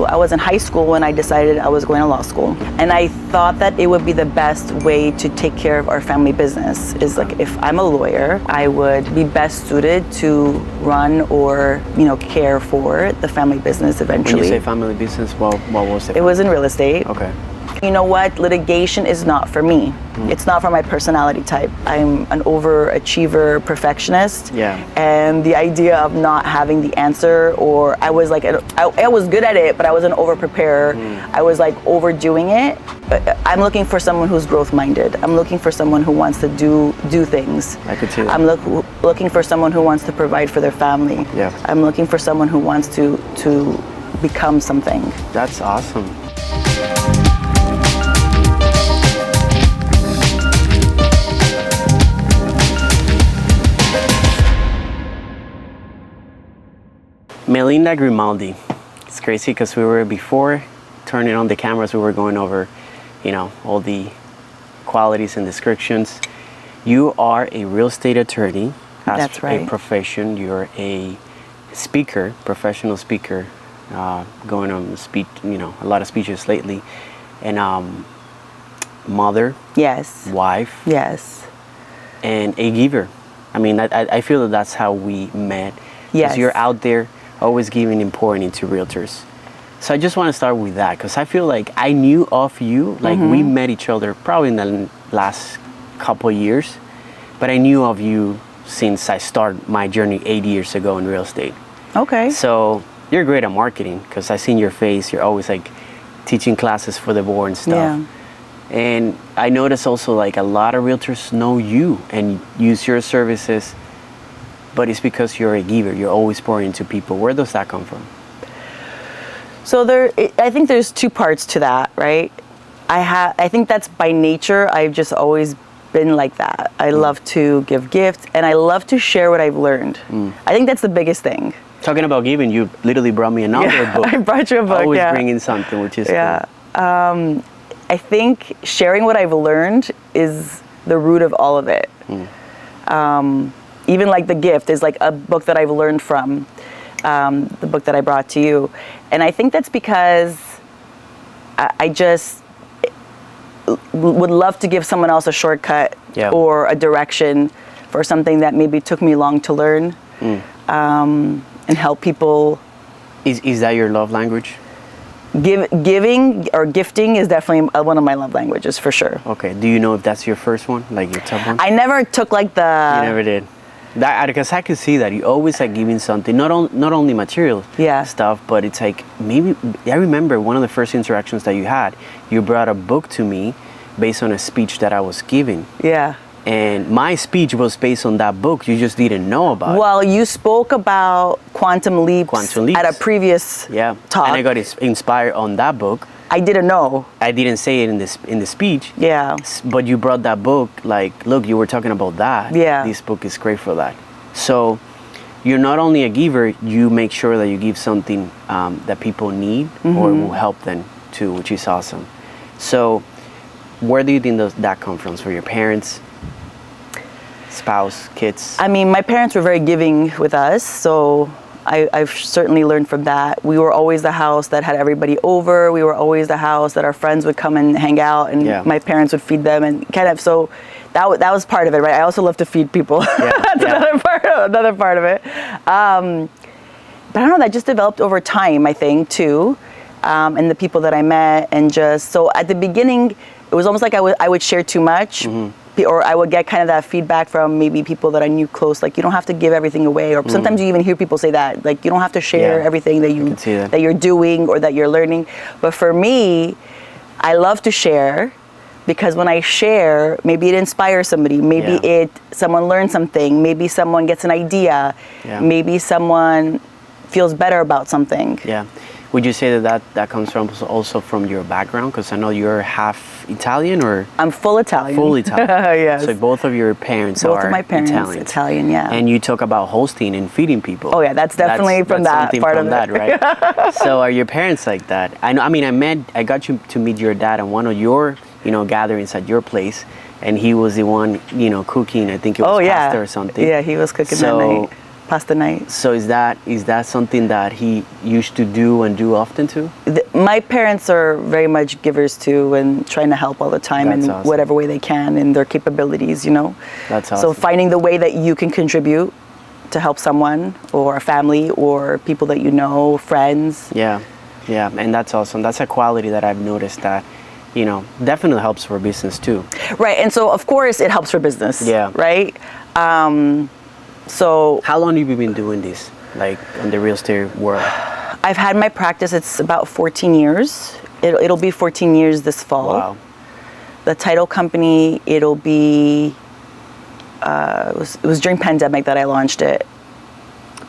school. I was in high school when I decided I was going to law school. And I thought that it would be the best way to take care of our family business. Is like, if I'm a lawyer, I would be best suited to run or, care for the family business eventually. When you say family business, what was it? It was in real estate. Okay. You know what? Litigation is not for me. It's not for my personality type. I'm an overachiever perfectionist. Yeah. And the idea of not having the answer, or I was like, I was good at it, but I wasn't over-prepared. I was like overdoing it. I'm looking for someone who's growth-minded. I'm looking for someone who wants to do things. I could see that. I'm looking for someone who wants to provide for their family. Yeah. I'm looking for someone who wants to become something. That's awesome. Melinda Grimaldi. It's crazy because before turning on the cameras, we were going over, all the qualities and descriptions. You are a real estate attorney. That's right. A profession. You're a speaker, professional speaker, going on a lot of speeches lately, and mother. Yes. Wife. Yes. And a giver. I mean, I feel that that's how we met. Yes. You're out there always giving and pouring into realtors. So I just want to start with that, because I feel like I knew of you, like we met each other probably in the last couple of years, but I knew of you since I started my journey 8 years ago in real estate. Okay. So you're great at marketing, because I seen your face. You're always like teaching classes for the board and stuff. Yeah. And I notice also like a lot of realtors know you and use your services, but it's because you're a giver. You're always pouring into people. Where does that come from? So I think there's two parts to that, right? I think that's by nature. I've just always been like that. I love to give gifts, and I love to share what I've learned. I think that's the biggest thing. Talking about giving, you literally brought me another book. I brought you a book. Always bringing something, which is cool. I think sharing what I've learned is the root of all of it. Even like the gift is like a book that I've learned from, the book that I brought to you. And I think that's because I just would love to give someone else a shortcut or a direction for something that maybe took me long to learn, and help people. Is that your love language? Giving or gifting is definitely one of my love languages, for sure. Okay. Do you know if that's your first one, like your top one? I never took like the... You never did. Because I could see that you always like giving something, not only material stuff, but it's like maybe I remember one of the first interactions that you had. You brought a book to me based on a speech that I was giving. Yeah. And my speech was based on that book. You just didn't know about it. Well, you spoke about quantum leaps at a previous talk. And I got inspired on that book. I didn't know. I didn't say it in the speech. Yeah. But you brought that book, like, look, you were talking about that. Yeah. This book is great for that. So you're not only a giver, you make sure that you give something that people need or will help them too, which is awesome. So where do you think that comes from? For your parents, spouse, kids? I mean, my parents were very giving with us, so I've certainly learned from that. We were always the house that had everybody over. We were always the house that our friends would come and hang out, and my parents would feed them, and kind of, so that was part of it, right? I also love to feed people. That's another part of it. But I don't know, that just developed over time, I think, too. And the people that I met, and just, so at the beginning, it was almost like I would share too much. Or I would get kind of that feedback from maybe people that I knew close, like, you don't have to give everything away. Or sometimes you even hear people say that, like, you don't have to share everything that you're doing or that you're learning. But for me, I love to share, because when I share, maybe it inspires somebody, maybe someone learns something, maybe someone gets an idea, maybe someone feels better about something. Yeah. Would you say that comes from also from your background? Because I know you're half Italian, or? I'm full Italian. Full Italian. Yes. So both of your parents are Italian. Both of my parents Italian, yeah. And you talk about hosting and feeding people. Oh yeah, that's definitely from that part of it. Right? So are your parents like that? I got you to meet your dad at one of your, gatherings at your place, and he was the one, cooking. I think it was pasta or something. Yeah, he was cooking that night. past the night. So is that something that he used to do and do often too? My parents are very much givers too, and trying to help all the time in whatever way they can in their capabilities, you know. That's awesome. So finding the way that you can contribute to help someone or a family or people that you know, friends. Yeah, and that's awesome. That's a quality that I've noticed that, you know, definitely helps for business too. Right, and so of course it helps for business. Yeah. Right. So how long have you been doing this, like in the real estate world? I've had my practice. It's about 14 years. It'll be 14 years this fall. Wow. The title company, it'll be. It was during pandemic that I launched it.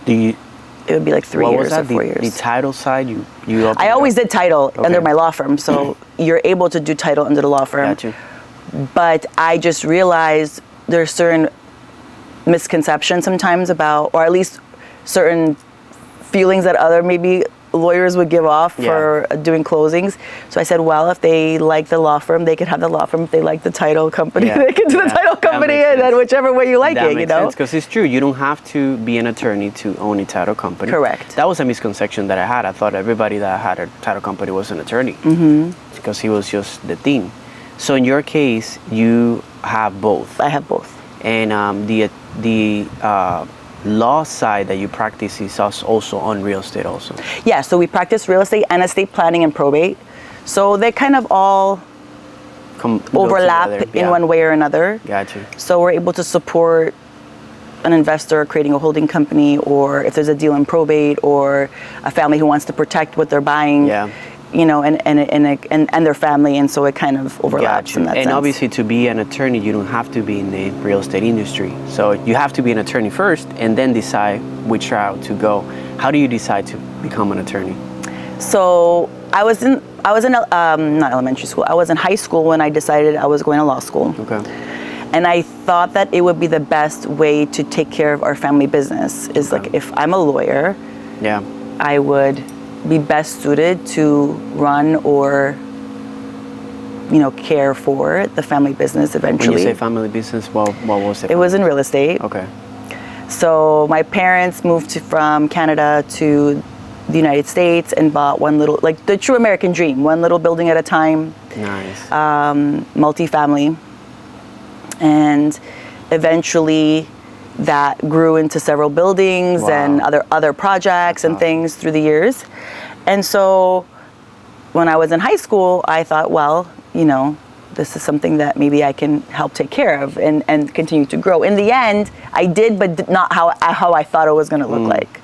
It would be like 3 years or 4 years. The title side, you. I always did title under my law firm, so you're able to do title under the law firm. Got you. But I just realized there's certain misconceptions sometimes about, or at least certain feelings that other maybe lawyers would give off for doing closings. So I said, well, if they like the law firm, they could have the law firm. If they like the title company, they could do the title company, and then whichever way you like it, you know? Because it's true. You don't have to be an attorney to own a title company. Correct. That was a misconception that I had. I thought everybody that had a title company was an attorney because he was just the thing. So in your case, you have both. I have both. And the law side that you practice is also on real estate also. Yeah, so we practice real estate and estate planning and probate. So they kind of all overlap in one way or another. Gotcha. So we're able to support an investor creating a holding company, or if there's a deal in probate, or a family who wants to protect what they're buying. Yeah. You know, and their family, and so it kind of overlaps in that sense. And obviously, to be an attorney, you don't have to be in the real estate industry. So you have to be an attorney first, and then decide which route to go. How do you decide to become an attorney? So I was in not elementary school. I was in high school when I decided I was going to law school. Okay. And I thought that it would be the best way to take care of our family business. Is like, if I'm a lawyer, I would be best suited to run or, you know, care for the family business eventually. When you say family business, what was it? It was in real estate. Okay. So my parents moved from Canada to the United States and bought one little, like the true American dream, one little building at a time. Nice. Multi-family. And eventually that grew into several buildings and other projects and things through the years. And so when I was in high school, I thought, well, you know, this is something that maybe I can help take care of and continue to grow. In the end, I did, but not how I thought it was going to look like.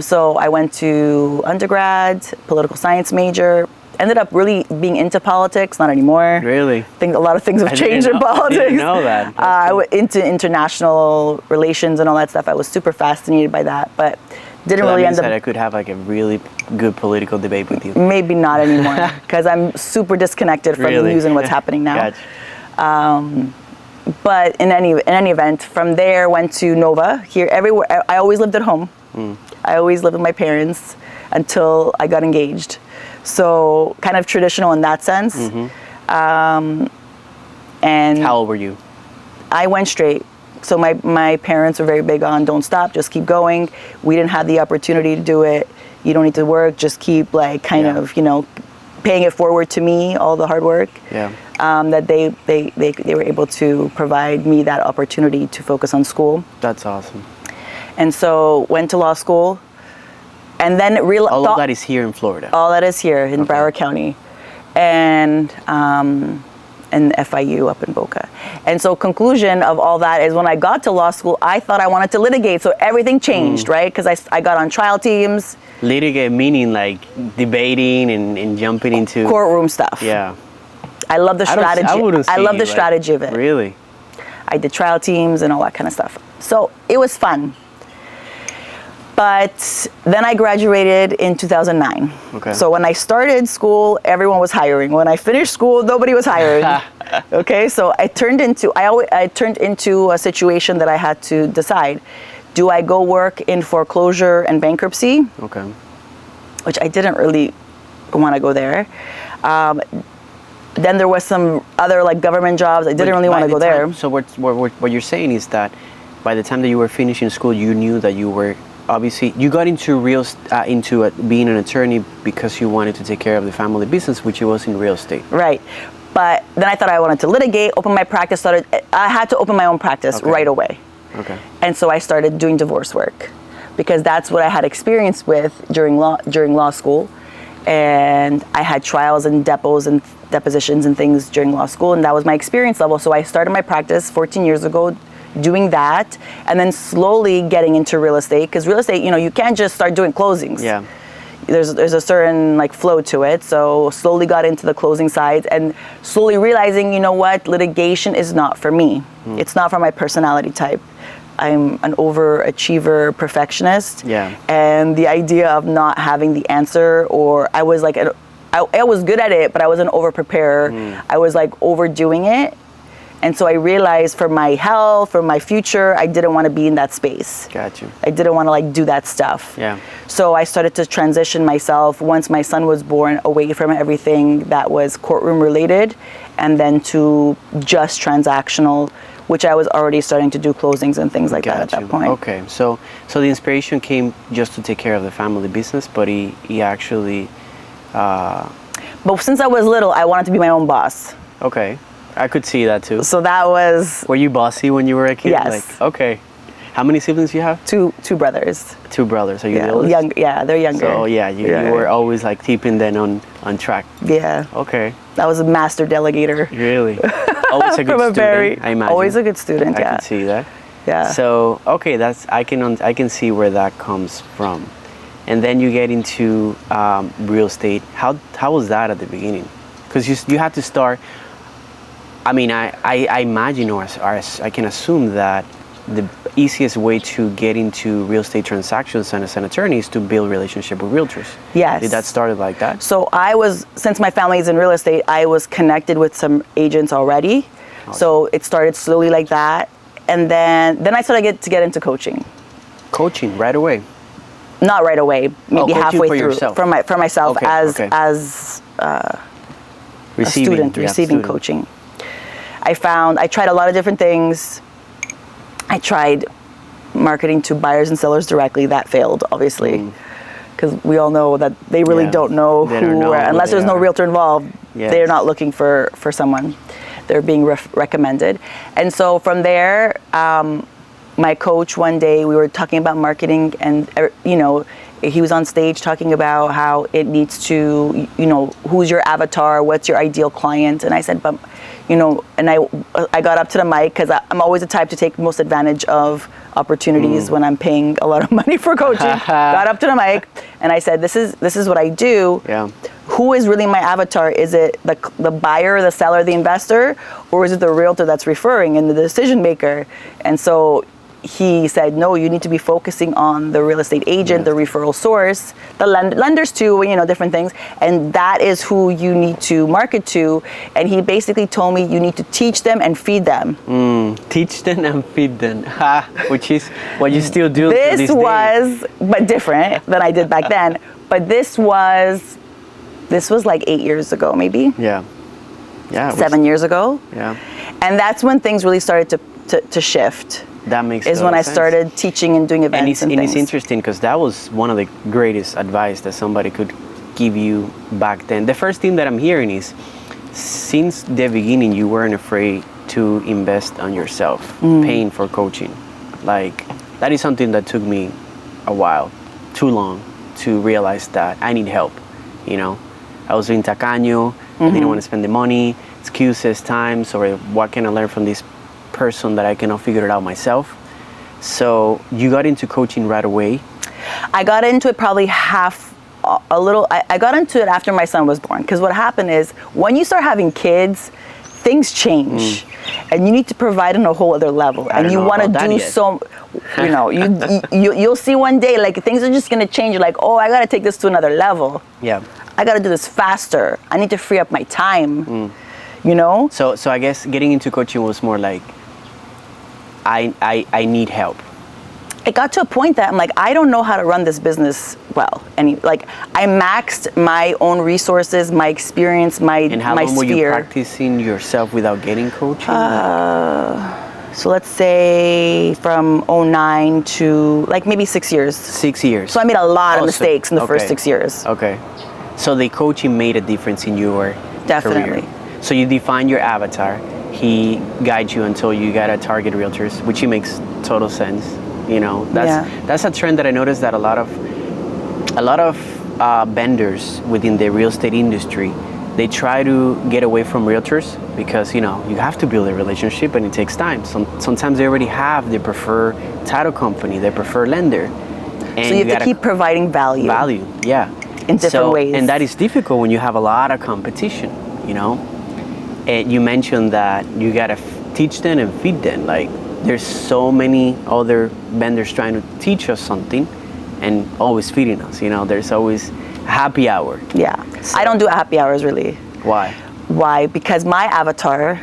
So I went to undergrad, political science major, ended up really being into politics, not anymore. Really? I think a lot of things have changed in politics. I didn't know that. I went into international relations and all that stuff. I was super fascinated by that, but didn't really end up. That I could have like a really good political debate with you. Maybe not anymore, because I'm super disconnected from the news and what's happening now. Gotcha. But in any event, from there went to Nova. Here, everywhere. I always lived at home. I always lived with my parents until I got engaged. So kind of traditional in that sense. And how old were you? I went straight. So my parents were very big on don't stop, just keep going. We didn't have the opportunity to do it. You don't need to work, just keep like kind of, you know, paying it forward to me, all the hard work. Yeah. That they were able to provide me that opportunity to focus on school. That's awesome. And so went to law school. And then all of that is here in Florida. All that is here in Broward County, and FIU up in Boca. And so conclusion of all that is when I got to law school, I thought I wanted to litigate. So everything changed, right? Because I got on trial teams. Litigate meaning like debating and jumping into courtroom stuff. Yeah. I love the strategy. I love the strategy of it. Really? I did trial teams and all that kind of stuff. So it was fun. But then I graduated in 2009. Okay. So when I started school, everyone was hiring. When I finished school, nobody was hiring. Okay, so I turned into a situation that I had to decide: do I go work in foreclosure and bankruptcy? Okay. Which I didn't really want to go there. Then there was some other like government jobs. I didn't really want to go there. So what you're saying is that by the time that you were finishing school, you knew that you were obviously, you got into being an attorney because you wanted to take care of the family business, which was in real estate. Right. But then I thought I wanted to litigate, open my practice, I had to open my own practice right away. Okay. And so I started doing divorce work because that's what I had experience with during law school. And I had trials and depositions and things during law school, and that was my experience level. So I started my practice 14 years ago doing that, and then slowly getting into real estate, because real estate, you can't just start doing closings. Yeah. There's a certain flow to it. So slowly got into the closing side and slowly realizing, litigation is not for me. It's not for my personality type. I'm an overachiever perfectionist. Yeah. And the idea of not having the answer, or I was I was good at it, but I was an over-preparer. I was overdoing it. And so I realized for my health, for my future, I didn't want to be in that space. Got you. I didn't want to do that stuff. Yeah. So I started to transition myself once my son was born away from everything that was courtroom related, and then to just transactional, which I was already starting to do closings and things like that at that point. Okay. So the inspiration came just to take care of the family business, but he actually... But since I was little, I wanted to be my own boss. Okay. I could see that too. So that was... Were you bossy when you were a kid? Yes. Okay. How many siblings do you have? Two brothers. Two brothers. Are you the oldest? They're younger. So you were always keeping them on track. Yeah. Okay. I was a master delegator. Really? Always a good student, I imagine. Always a good student, I can see that. Yeah. So, okay, I can see where that comes from. And then you get into real estate. How was that at the beginning? Because you had to start... I mean, I imagine, or I can assume that the easiest way to get into real estate transactions and as an attorney is to build relationship with realtors. Yes. Did that start like that? So since my family is in real estate, I was connected with some agents already. Awesome. So it started slowly like that. And then I started to get into coaching. Coaching right away? Not right away, maybe halfway through. Yourself. For myself, okay, as a student receiving coaching. I tried a lot of different things. I tried marketing to buyers and sellers directly. That failed, obviously, because we all know that they really don't know unless there's no realtor involved. Yes. They're not looking for someone. They're being recommended. And so from there, my coach, one day we were talking about marketing, and he was on stage talking about how it needs to, who's your avatar, what's your ideal client, and I said, but and I got up to the mic, because I'm always the type to take most advantage of opportunities when I'm paying a lot of money for coaching. Got up to the mic and I said, this is what I do. Yeah. Who is really my avatar? Is it the buyer, the seller, the investor, or is it the realtor that's referring and the decision maker? And so he said, no, you need to be focusing on the real estate agent, the referral source, the lenders too, different things. And that is who you need to market to. And he basically told me you need to teach them and feed them. Teach them and feed them, which is what you still do. This was, but different than I did back then. But this was 8 years ago, maybe. Yeah. 7 years ago. Yeah. And that's when things really started to shift. That makes is when I started teaching and doing events and things. It's interesting because that was one of the greatest advice that somebody could give you back then. The first thing that I'm hearing is, since the beginning, you weren't afraid to invest on yourself, paying for coaching. That is something that took me a while, too long, to realize that I need help. I was being tacaño, I didn't want to spend the money, excuses, times, or what can I learn from this person that I cannot figure it out myself. So you got into coaching right away? I got into it probably I got into it after my son was born, because what happened is when you start having kids, things change and you need to provide on a whole other level, and you want to do so, you'll see one day things are just going to change. You're like, oh, I got to take this to another level. Yeah. I got to do this faster. I need to free up my time. So I guess getting into coaching was more like, I need help. It got to a point that I'm like, I don't know how to run this business well. And I maxed my own resources, my experience, my sphere. And how long were you practicing yourself without getting coaching? So let's say from 09 to like maybe 6 years. 6 years. So I made a lot of mistakes in the first 6 years. Okay. So the coaching made a difference in your Definitely. career. So you define your avatar. He guides you until you got to target realtors, which makes total sense. You know, that's a trend that I noticed that a lot of vendors within the real estate industry, they try to get away from realtors because, you know, you have to build a relationship and it takes time. Sometimes they already have their preferred title company, their preferred lender. And so you have to keep providing value. Value, yeah. In different ways. And that is difficult when you have a lot of competition, you know. And you mentioned that you got to teach them and feed them. Like, there's so many other vendors trying to teach us something and always feeding us, you know. There's always a happy hour. Yeah. So, I don't do happy hours really. Why? Why? Because my avatar,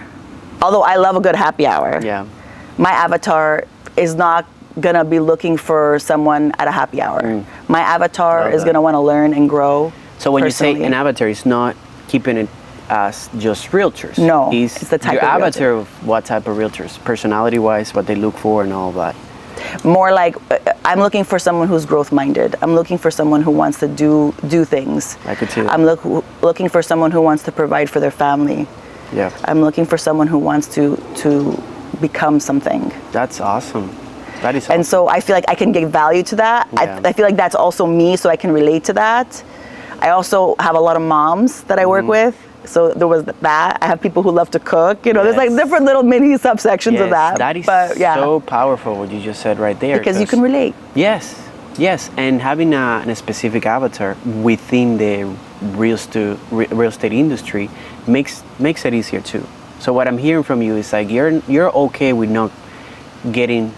although I love a good happy hour, my avatar is not gonna be looking for someone at a happy hour. My avatar is gonna want to learn and grow. So when you say an avatar, it's not keeping it as just realtors. No, it's the type your of avatar realtor. of what type of realtors, personality-wise, what they look for, and all that. More like I'm looking for someone who's growth-minded. I'm looking for someone who wants to do things. I could see that. I'm looking for someone who wants to provide for their family. Yeah. I'm looking for someone who wants to become something. That's awesome. That is awesome. And so I feel like I can give value to that. Yeah. I feel like that's also me, so I can relate to that. I also have a lot of moms that I work with. So there was that. I have people who love to cook. You know, there's like different little mini subsections of that. That is so powerful what you just said right there. Because you can relate. Yes. And having a specific avatar within the real estate industry makes it easier too. So what I'm hearing from you is like you're okay with not getting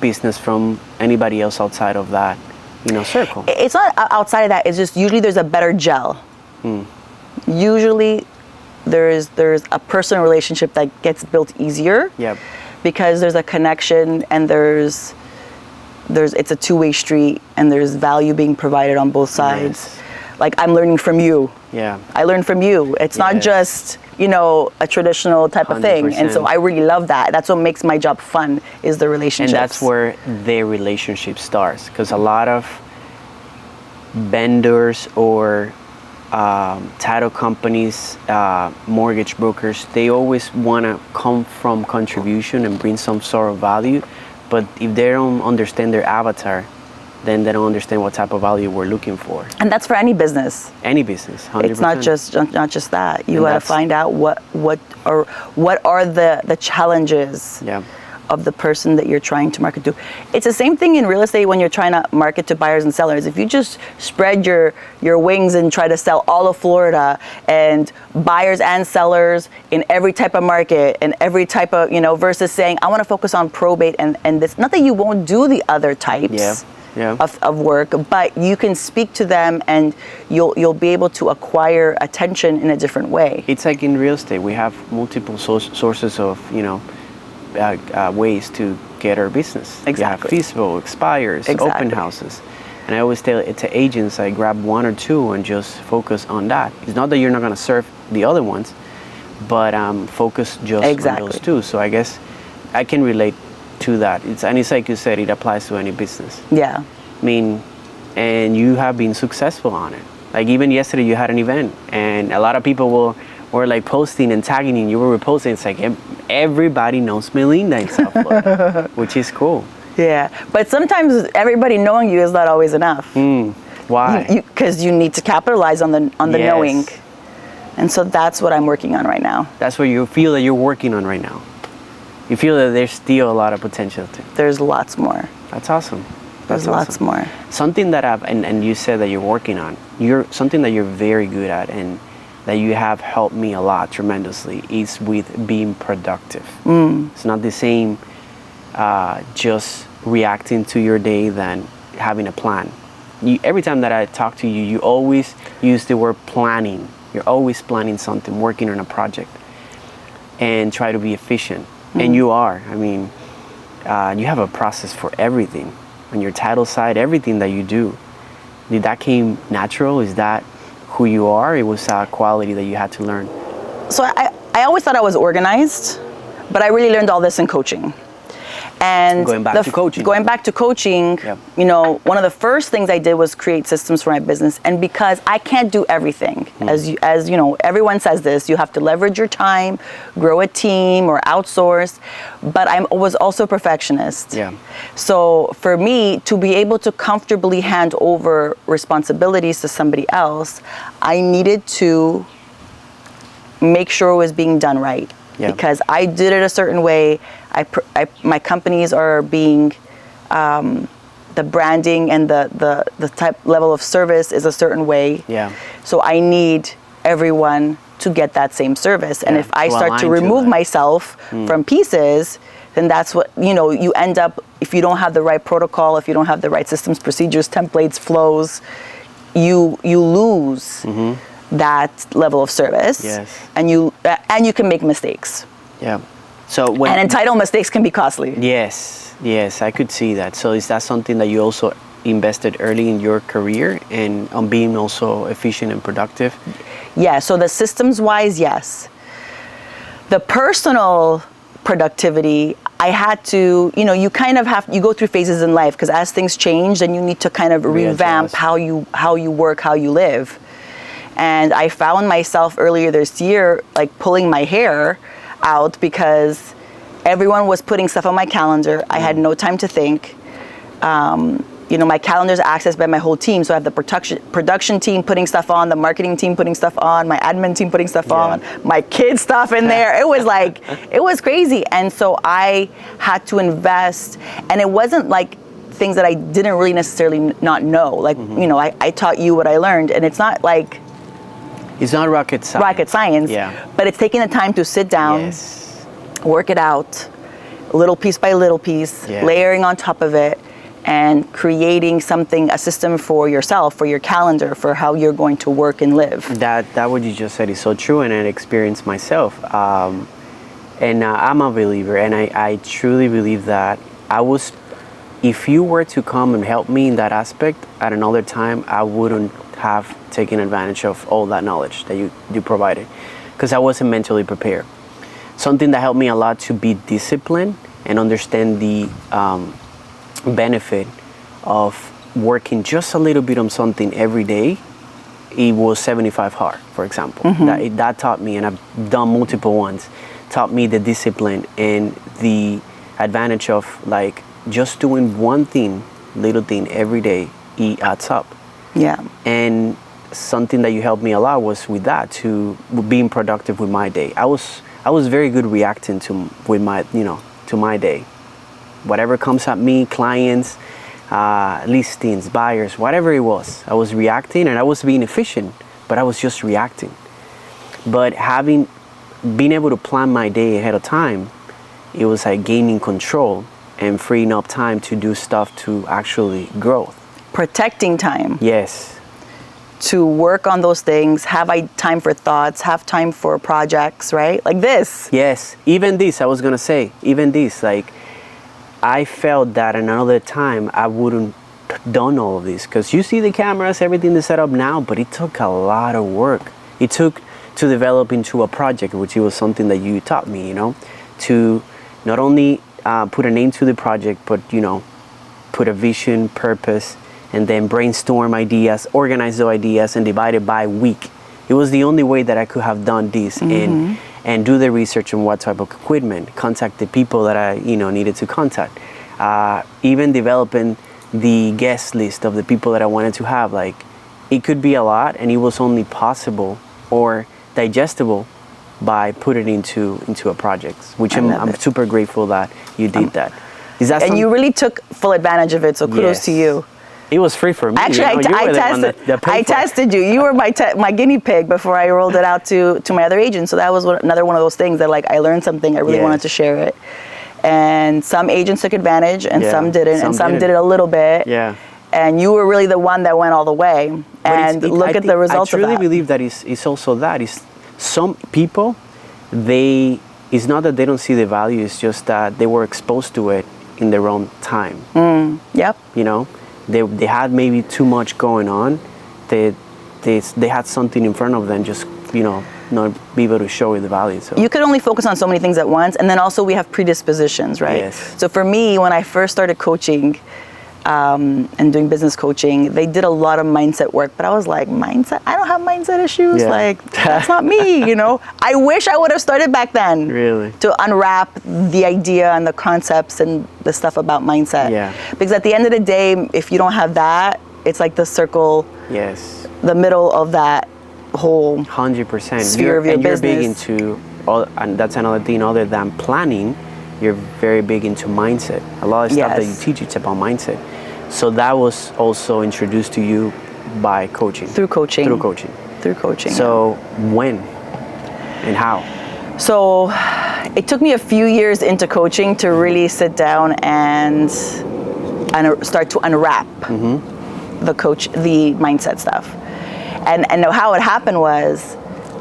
business from anybody else outside of that, you know, circle. It's not outside of that. It's just usually there's a better gel. Usually there's a personal relationship that gets built easier. Yep. Because there's a connection and it's a two-way street and there's value being provided on both sides. Yes. Like I'm learning from you. Yeah. I learn from you. It's not just, you know, a traditional type of thing. 100%. And so I really love that. That's what makes my job fun, is the relationships. And that's where their relationship starts. Because a lot of vendors or title companies, mortgage brokers, they always want to come from contribution and bring some sort of value. But if they don't understand their avatar, then they don't understand what type of value we're looking for. And that's for any business. Any business, 100%. It's not just that. You got to find out what are the challenges of the person that you're trying to market to. It's the same thing in real estate when you're trying to market to buyers and sellers. If you just spread your wings and try to sell all of Florida and buyers and sellers in every type of market and every type of, you know, versus saying, I want to focus on probate and this, not that you won't do the other types of work, but you can speak to them and you'll be able to acquire attention in a different way. It's like in real estate, we have multiple sources of, you know, ways to get our business. Exactly. You have feasible, expires, open houses. And I always tell it to agents, I grab one or two and just focus on that. It's not that you're not going to serve the other ones, but focus just on those two. So I guess I can relate to that. And it's like you said, it applies to any business. Yeah. I mean, and you have been successful on it. Like even yesterday you had an event and a lot of people were like posting and tagging and you were reposting. It's like everybody knows Melinda in South Florida, which is cool. Yeah, but sometimes everybody knowing you is not always enough. Why? Because you need to capitalize on the knowing. And so that's what I'm working on right now. That's what you feel that you're working on right now. You feel that there's still a lot of potential too. There's lots more. That's awesome. There's lots more. Something that and you said that you're working on. Something that you're very good at and that you have helped me a lot tremendously is with being productive. It's not the same just reacting to your day than having a plan. Every time that I talk to you, you always use the word planning. You're always planning something, working on a project, and try to be efficient. And you are. I mean, you have a process for everything. On your title side, everything that you do. Did that came natural? Is that who you are? It was a quality that you had to learn. So I always thought I was organized, but I really learned all this in coaching. And going back to coaching, yep. You know, one of the first things I did was create systems for my business. And because I can't do everything, as you know, everyone says this, you have to leverage your time, grow a team, or outsource. But I was also a perfectionist. Yeah. So for me to be able to comfortably hand over responsibilities to somebody else, I needed to make sure it was being done right. Yeah. Because I did it a certain way. My companies are being, the branding and the type level of service is a certain way. Yeah. So I need everyone to get that same service. And if I start to remove myself from pieces, then that's what, you know, you end up, if you don't have the right protocol, if you don't have the right systems, procedures, templates, flows, you lose that level of service. Yes. And you can make mistakes. Yeah. So and entitled mistakes can be costly. Yes, I could see that. So is that something that you also invested early in your career and on being also efficient and productive? Yeah, so the systems wise, yes. The personal productivity, I had to, you know, you kind of you go through phases in life because as things change, then you need to kind of revamp how you work, how you live. And I found myself earlier this year, like pulling my hair out because everyone was putting stuff on my calendar. I had no time to think. You know, my calendar is accessed by my whole team. So I have the production team putting stuff on, the marketing team putting stuff on, my admin team putting stuff on, my kids stuff in there. It was like, it was crazy. And so I had to invest. And it wasn't like things that I didn't really necessarily not know. Like, you know, I taught you what I learned. And it's not like... It's not rocket science. Yeah. But it's taking the time to sit down, work it out, little piece by little piece, layering on top of it, and creating something, a system for yourself, for your calendar, for how you're going to work and live. That what you just said is so true, and I experienced myself. And I'm a believer, and I truly believe that if you were to come and help me in that aspect at another time, I wouldn't have taken advantage of all that knowledge that you provided, because I wasn't mentally prepared. Something that helped me a lot to be disciplined and understand the benefit of working just a little bit on something every day. It was 75 hard, for example. That taught me, and I've done multiple ones, taught me the discipline and the advantage of like just doing one thing, little thing every day. It adds up. Yeah. And something that you helped me a lot was with that, to being productive with my day. I was very good reacting to my day. Whatever comes at me, clients, listings, buyers, whatever it was, I was reacting, and I was being efficient, but I was just reacting. But being able to plan my day ahead of time, it was like gaining control and freeing up time to do stuff to actually grow. Protecting time. Yes. To work on those things, have time for thoughts, have time for projects, right? Like this. Yes. Even this, I was going to say, like, I felt that another time I wouldn't done all of this, because you see the cameras, everything is set up now, but it took a lot of work. It took to develop into a project, which was something that you taught me, you know, to not only put a name to the project, but, you know, put a vision, purpose, and then brainstorm ideas, organize the ideas, and divide it by week. It was the only way that I could have done this and do the research on what type of equipment, contact the people that I needed to contact, even developing the guest list of the people that I wanted to have. Like, it could be a lot, and it was only possible or digestible by putting it into a project, which I'm super grateful that you did that. And you really took full advantage of it, so kudos to you. It was free for me. Actually, I tested you. You were my guinea pig before I rolled it out to my other agents. So that was another one of those things that, like, I learned something. I really wanted to share it. And some agents took advantage, and some didn't, and some did it a little bit. Yeah. And you were really the one that went all the way. And look at the results of that. I truly believe that it's also that. Some people, it's not that they don't see the value. It's just that they were exposed to it in their own time. Yep. You know? They had maybe too much going on. They had something in front of them, just, not be able to show you the value. So you could only focus on so many things at once, and then also we have predispositions, right? Yes. So for me, when I first started coaching and doing business coaching, they did a lot of mindset work, but I was like, mindset? I don't have mindset issues. Yeah. Like, that's not me, you know? I wish I would have started back then. Really? To unwrap the idea and the concepts and the stuff about mindset. Yeah. Because at the end of the day, if you don't have that, it's like the circle, yes, the middle of that whole 100%. sphere of your and business. You're big into, and that's another thing other than planning, you're very big into mindset. A lot of stuff that you teach, it's about mindset. So that was also introduced to you by coaching. Through coaching. Through coaching. Through coaching. So when and how? So it took me a few years into coaching to really sit down and start to unwrap the mindset stuff. And how it happened was,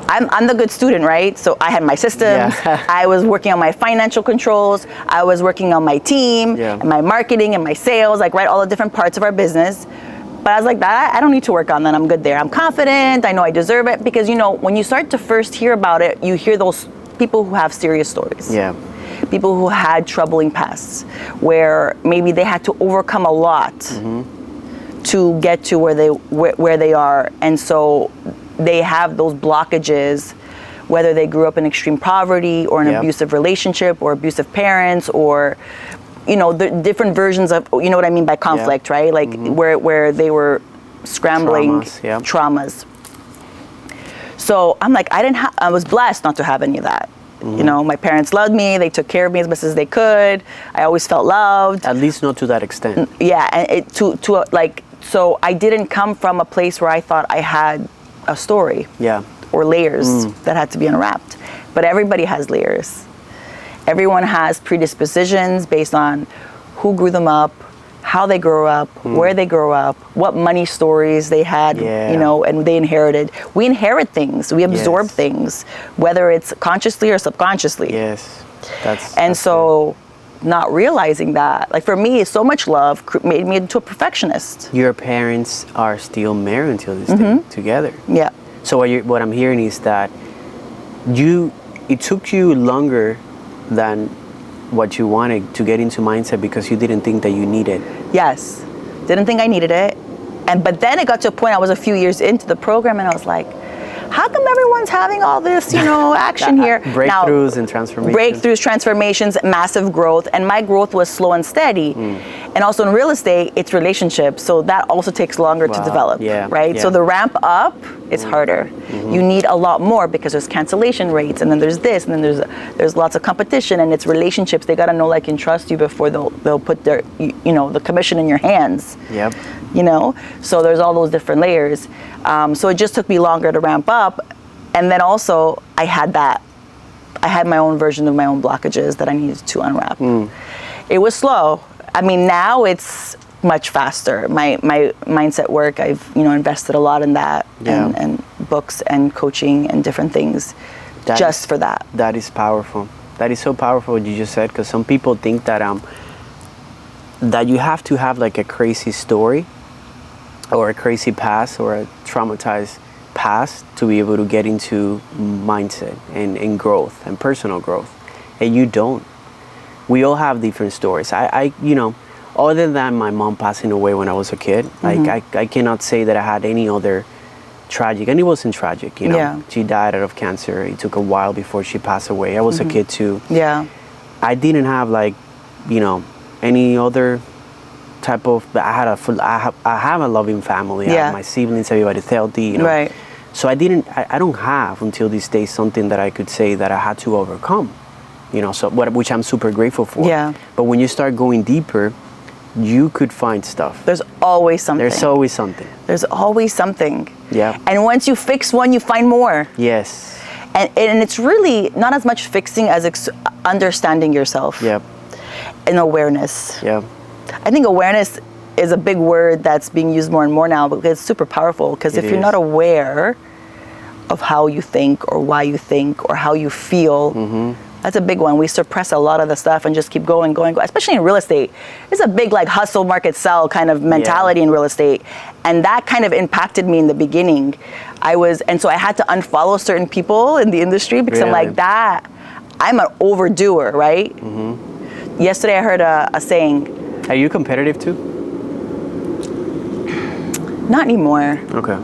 I'm the good student, right? So I had my systems. Yeah. I was working on my financial controls. I was working on my team, and my marketing and my sales, like, right, all the different parts of our business. But I was like, I don't need to work on that. I'm good there. I'm confident. I know I deserve it. Because, you know, when you start to first hear about it, you hear those people who have serious stories. Yeah. People who had troubling pasts, where maybe they had to overcome a lot to get to where they are. And so they have those blockages, whether they grew up in extreme poverty or an abusive relationship or abusive parents, or, you know, the different versions of, you know what I mean by conflict, right? Like where they were scrambling traumas. So I'm like, I was blessed not to have any of that. You know, my parents loved me. They took care of me as best as they could. I always felt loved. At least not to that extent. Yeah, and so I didn't come from a place where I thought I had a story. Yeah. Or layers that had to be unwrapped. But everybody has layers. Everyone has predispositions based on who grew them up, how they grew up, where they grew up, what money stories they had, you know, and they inherited. We inherit things. We absorb things, whether it's consciously or subconsciously. Yes. That's so good. Not realizing that, like, for me, so much love made me into a perfectionist. Your parents are still married until this day together. Yeah. So what I'm hearing is that it took you longer than what you wanted to get into mindset because you didn't think that you needed. Yes, didn't think I needed it, but then it got to a point. I was a few years into the program, and I was like, how come everyone's having all this, you know, action here? Breakthroughs and transformations. Breakthroughs, transformations, massive growth. And my growth was slow and steady. And also in real estate, it's relationships. So that also takes longer to develop, right? So the ramp up is harder. You need a lot more because there's cancellation rates, and then there's this, and then there's lots of competition, and it's relationships. They got to know, like, and trust you before they'll put their, you know, the commission in your hands. Yep. You know, so there's all those different layers. So it just took me longer to ramp up. And then also I had my own version of my own blockages that I needed to unwrap. It was slow. I mean, now it's much faster. My mindset work, I've, you know, invested a lot in that, and books and coaching and different things for that. That is powerful. That is so powerful what you just said, because some people think that that you have to have like a crazy story or a crazy past or a traumatized past to be able to get into mindset and growth and personal growth. And you don't. We all have different stories. I you know, other than my mom passing away when I was a kid, like I cannot say that I had any other tragic, and it wasn't tragic, you know. She died out of cancer. It took a while before she passed away. I was a kid too. Yeah. I didn't have, like, you know, any other type of, I have a loving family. I have my siblings, everybody's healthy, you know. Right. So I don't have until this day something that I could say that I had to overcome, you know, so which I'm super grateful for. Yeah. But when you start going deeper, you could find stuff. There's always something. There's always something. There's always something. Yeah. And once you fix one, you find more. Yes. And it's really not as much fixing as understanding yourself. Yep. And awareness. Yeah. I think awareness is a big word that's being used more and more now, because it's super powerful. Because if you're not aware of how you think or why you think or how you feel, that's a big one. We suppress a lot of the stuff and just keep going, especially in real estate. It's a big, like, hustle, market, sell kind of mentality in real estate. And that kind of impacted me in the beginning. And so I had to unfollow certain people in the industry because I'm like, I'm an overdoer, right? Yesterday I heard a saying. Are you competitive too? Not anymore. Okay.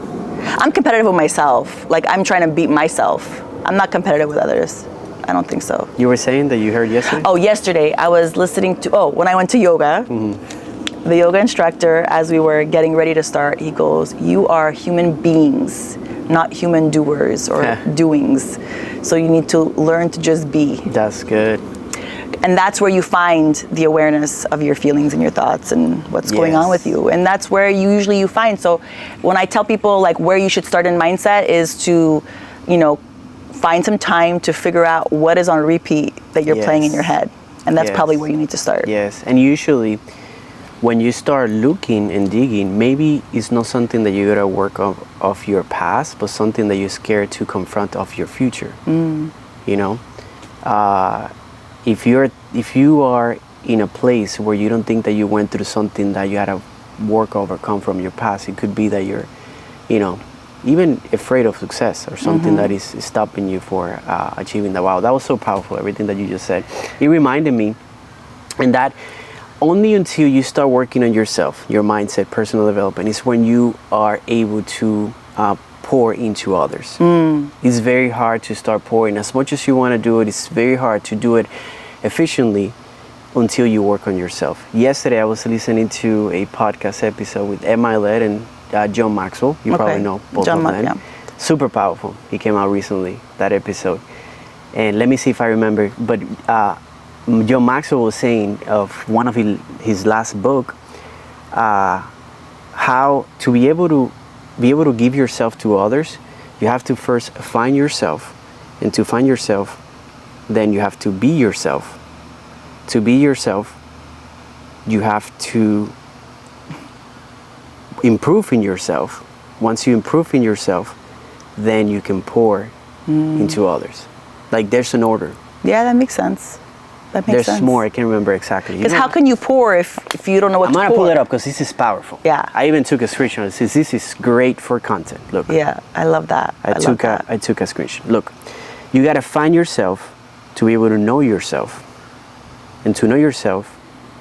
I'm competitive with myself. Like, I'm trying to beat myself. I'm not competitive with others. I don't think so. You were saying that you heard yesterday? Oh, yesterday I was listening to, when I went to yoga, the yoga instructor, as we were getting ready to start, he goes, you are human beings, not human doers or doings. So you need to learn to just be. That's good. And that's where you find the awareness of your feelings and your thoughts and what's going on with you. And that's where you find. So when I tell people like where you should start in mindset is to, find some time to figure out what is on repeat that you're playing in your head. And that's probably where you need to start. Yes. And usually when you start looking and digging, maybe it's not something that you gotta work of your past, but something that you're scared to confront of your future. If you are in a place where you don't think that you went through something that you had to overcome from your past, it could be that you're, even afraid of success or something that is stopping you for achieving that. Wow, that was so powerful, everything that you just said. It reminded me, and that only until you start working on yourself, your mindset, personal development, is when you are able to pour into others. It's very hard to start pouring. As much as you want to do it, it's very hard to do it efficiently until you work on yourself. Yesterday, I was listening to a podcast episode with Emma Led and John Maxwell. You probably know both of them. Yeah. Super powerful. He came out recently, that episode. And let me see if I remember. But John Maxwell was saying of one of his last book, how to be able to give yourself to others, you have to first find yourself. And to find yourself, then you have to be yourself. To be yourself, you have to improve in yourself. Once you improve in yourself, then you can pour into others. Like there's an order. Yeah, that makes sense. There's more. I can't remember exactly. Because how can you pour if you don't know what to pour? I'm gonna pull it up because this is powerful. Yeah. I even took a screenshot. It says this is great for content. Look. Yeah, I love that. I took a screenshot. Look, you gotta find yourself to be able to know yourself, and to know yourself,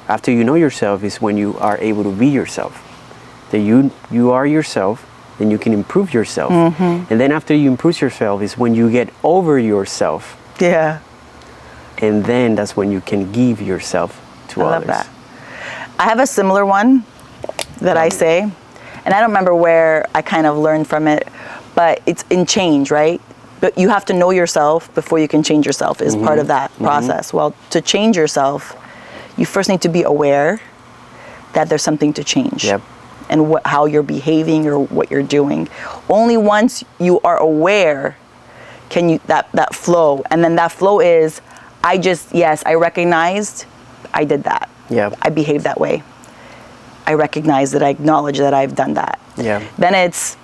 after you know yourself, is when you are able to be yourself. That you are yourself, then you can improve yourself, and then after you improve yourself is when you get over yourself. Yeah. And then that's when you can give yourself to others. I love that. I have a similar one that I say, and I don't remember where I kind of learned from it, but it's in change, right? But you have to know yourself before you can change yourself is part of that process. Well, to change yourself, you first need to be aware that there's something to change. Yep. And how you're behaving or what you're doing. Only once you are aware can you that flow. And then that flow is, I recognized I did that. Yeah. I behaved that way. I recognize that I acknowledge that I've done that. Yeah. Then it's,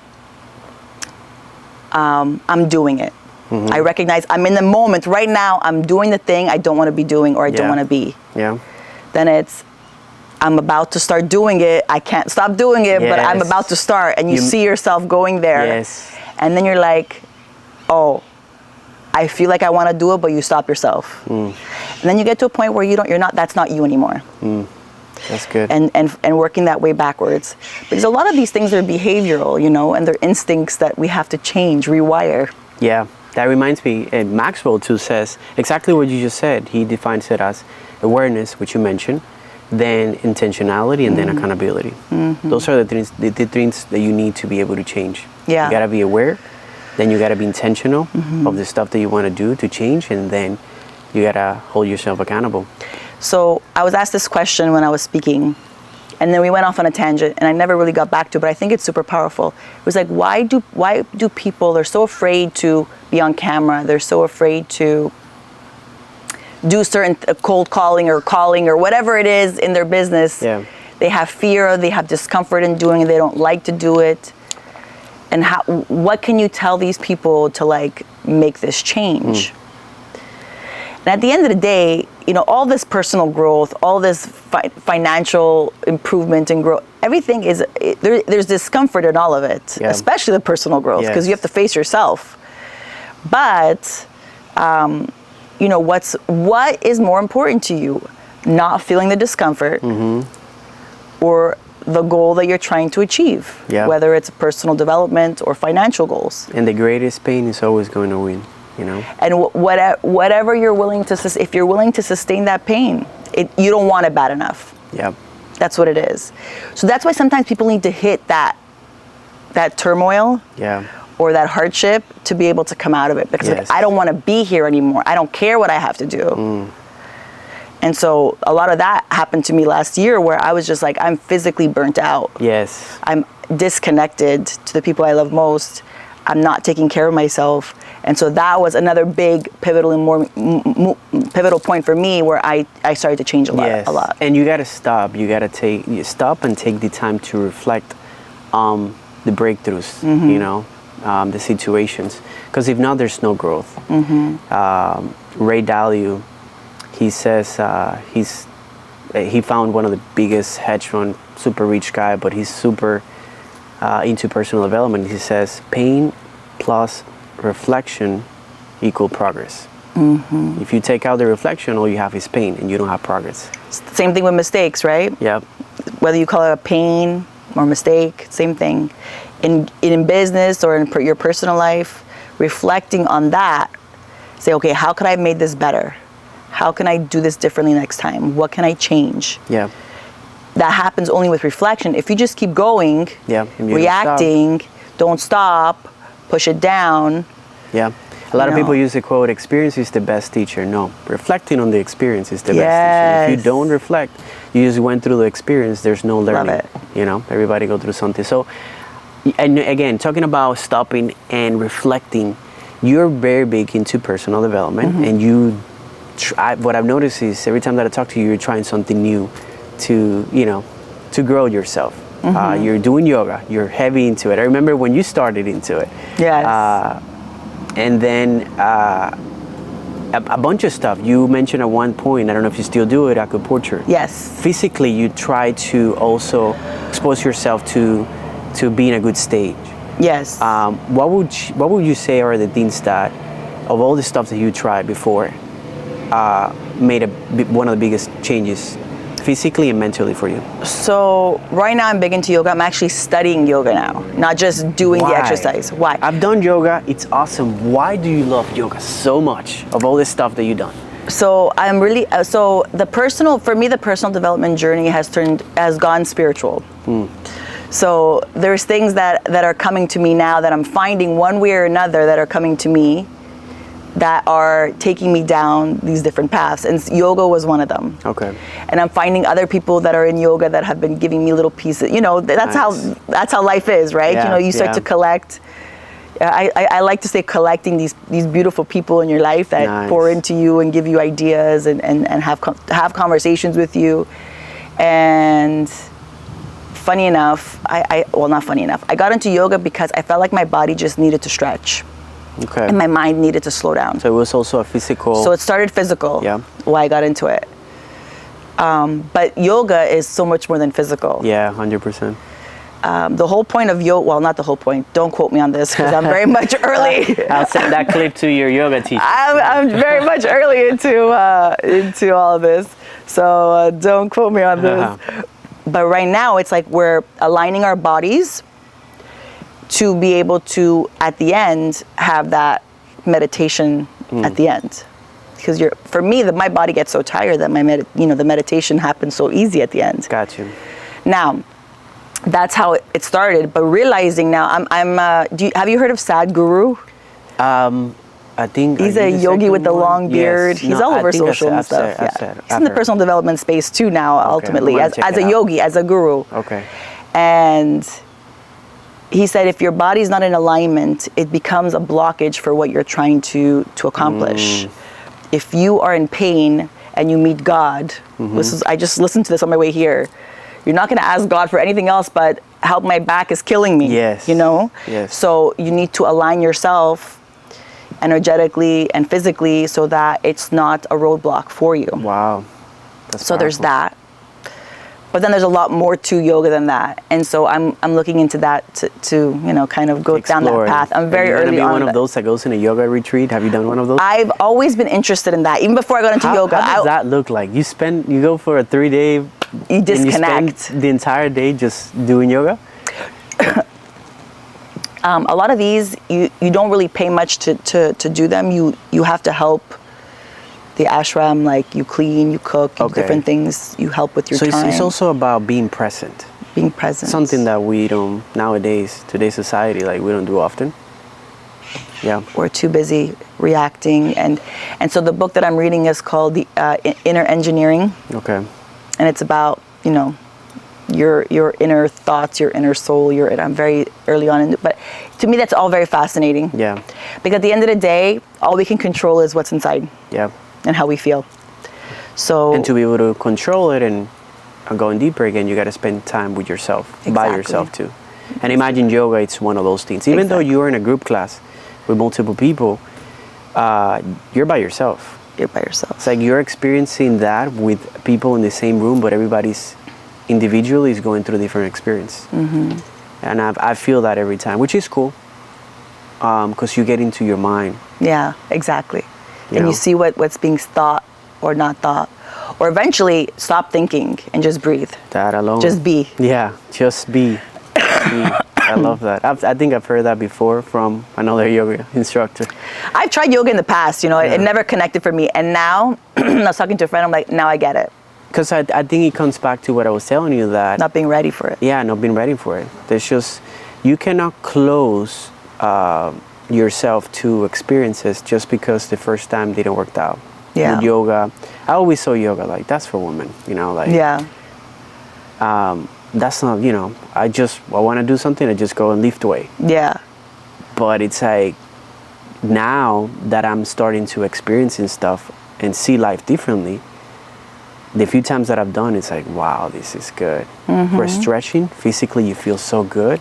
I'm doing it. I recognize I'm in the moment. Right now, I'm doing the thing I don't want to be doing or I don't want to be. Yeah. Then it's, I'm about to start doing it. I can't stop doing it, but I'm about to start. And you see yourself going there. Yes. And then you're like, oh, I feel like I want to do it, but you stop yourself. And then you get to a point where that's not you anymore. That's good. And working that way backwards. Because a lot of these things are behavioral, and they're instincts that we have to change, rewire. Yeah, that reminds me, and Maxwell too says exactly what you just said. He defines it as awareness, which you mentioned, then intentionality, and then accountability. Those are the things that you need to be able to change. Yeah. You gotta be aware, then you gotta be intentional of the stuff that you want to do to change, and then you gotta hold yourself accountable. So I was asked this question when I was speaking, and then we went off on a tangent, and I never really got back to it, but I think it's super powerful. It was like, why do people, they're so afraid to be on camera, they're so afraid to do certain cold calling or whatever it is in their business. Yeah. They have fear, they have discomfort in doing it, they don't like to do it. And what can you tell these people to make this change? And at the end of the day, all this personal growth, all this financial improvement and growth, everything is, there's discomfort in all of it, especially the personal growth, because you have to face yourself. But, what is more important to you? Not feeling the discomfort or the goal that you're trying to achieve, whether it's personal development or financial goals. And the greatest pain is always going to win. And whatever you're willing to, if you're willing to sustain that pain, you don't want it bad enough. Yeah, that's what it is. So that's why sometimes people need to hit that turmoil, or that hardship to be able to come out of it. Because I don't want to be here anymore. I don't care what I have to do. And so a lot of that happened to me last year, where I was just like, I'm physically burnt out. Yes, I'm disconnected to the people I love most. I'm not taking care of myself. And so that was another big pivotal point for me, where I started to change a lot. And you got to stop. You got to stop and take the time to reflect on the breakthroughs, the situations. Because if not, there's no growth. Ray Dalio, he says he found one of the biggest hedge fund, super rich guy, but he's super into personal development. He says pain plus reflection equal progress. If you take out the reflection, all you have is pain and you don't have progress. Same thing with mistakes, right? Yep. Whether you call it a pain or mistake, same thing. In business or in your personal life, reflecting on that, say, okay, how could I have made this better? How can I do this differently next time? What can I change? Yeah. That happens only with reflection. If you just keep going, reacting, don't stop, push it down. Yeah. A lot of people use the quote, experience is the best teacher. No, reflecting on the experience is the best teacher. If you don't reflect, you just went through the experience, there's no learning. Love it. Everybody go through something. So, and again, talking about stopping and reflecting, you're very big into personal development, and what I've noticed is every time that I talk to you, you're trying something new to grow yourself. You're doing yoga. You're heavy into it. I remember when you started into it. Yes. And then a bunch of stuff. You mentioned at one point, I don't know if you still do it, acupuncture. Yes. Physically, you try to also expose yourself to be in a good stage. Yes. What would you say are the things that, of all the stuff that you tried before, made one of the biggest changes physically and mentally for you? So right now I'm big into yoga. I'm actually studying yoga now, not just doing the exercise. Why? I've done yoga. It's awesome. Why do you love yoga so much of all this stuff that you've done? So I'm really, the personal development journey has gone spiritual. So there's things that are coming to me now that I'm finding one way or another that are coming to me that are taking me down these different paths, and yoga was one of them. Okay. And I'm finding other people that are in yoga that have been giving me little pieces. That's how life is, right? You start to collect. I like to say collecting these beautiful people in your life that pour into you and give you ideas and have conversations with you. And funny enough, not funny enough, I got into yoga because I felt like my body just needed to stretch. Okay. And my mind needed to slow down. So it was also a physical. So it started physical. Yeah. Why I got into it. But yoga is so much more than physical. Yeah, 100%. The whole point of yoga, well, not the whole point. Don't quote me on this because I'm very much early. I'll send that clip to your yoga teacher. I'm very much early into all of this. So don't quote me on this. But right now it's like we're aligning our bodies to be able to, at the end, have that meditation at the end. Because for me, my body gets so tired that the meditation happens so easy at the end. Got you. Now, that's how it started. But realizing now, have you heard of Sadhguru? I think he's a yogi with the long beard. Yes. He's all over social and stuff. He's in the personal development space too now. Ultimately, as a yogi, as a guru. Okay. And he said, if your body's not in alignment, it becomes a blockage for what you're trying to accomplish. If you are in pain and you meet God, I just listened to this on my way here. You're not going to ask God for anything else but help, my back is killing me. Yes. Yes. So you need to align yourself energetically and physically, so that it's not a roadblock for you. Wow. That's so powerful. There's that. But then there's a lot more to yoga than that. And so I'm looking into that to kind of go down that path. I'm very early on. Are you one of those that goes in a yoga retreat? Have you done one of those? I've always been interested in that, even before I got into yoga. How does that look like? You go for a 3-day... You disconnect. And you spend the entire day just doing yoga? A lot of these, you don't really pay much to do them. You have to help the ashram, like you clean, you cook, you do different things. You help with your time. So it's also about being present. Being present. Something that we don't, nowadays, today's society, like we don't do often. Yeah. We're too busy reacting. And so the book that I'm reading is called The Inner Engineering. Okay. And it's about, your inner thoughts, your inner soul, I'm very early on in it. But to me, that's all very fascinating. Yeah. Because at the end of the day, all we can control is what's inside. Yeah. And how we feel. So. And to be able to control it and going deeper again, you got to spend time with yourself, by yourself too. And imagine yoga, it's one of those things. Even though you're in a group class with multiple people, you're by yourself. You're by yourself. It's like you're experiencing that with people in the same room, but everybody's individually is going through a different experience. Mm-hmm. And I feel that every time, which is cool, because you get into your mind. Yeah, exactly. You see what's being thought or not thought. Or eventually stop thinking and just breathe. That alone. Just be. Yeah, just be. I love that. I think I've heard that before from another yoga instructor. I've tried yoga in the past, it never connected for me. And now, I was talking to a friend, I'm like, now I get it. Because I think it comes back to what I was telling you, that... Not being ready for it. Yeah, not being ready for it. There's just... You cannot close yourself to experiences just because the first time didn't work out. Yeah. With yoga, I always saw yoga like, that's for women, Yeah. That's not, I want to do something, I just go and lift weight. Yeah. But it's like, now that I'm starting to experiencing stuff and see life differently, the few times that I've done, it's like, wow, this is good. Mm-hmm. For stretching, physically you feel so good.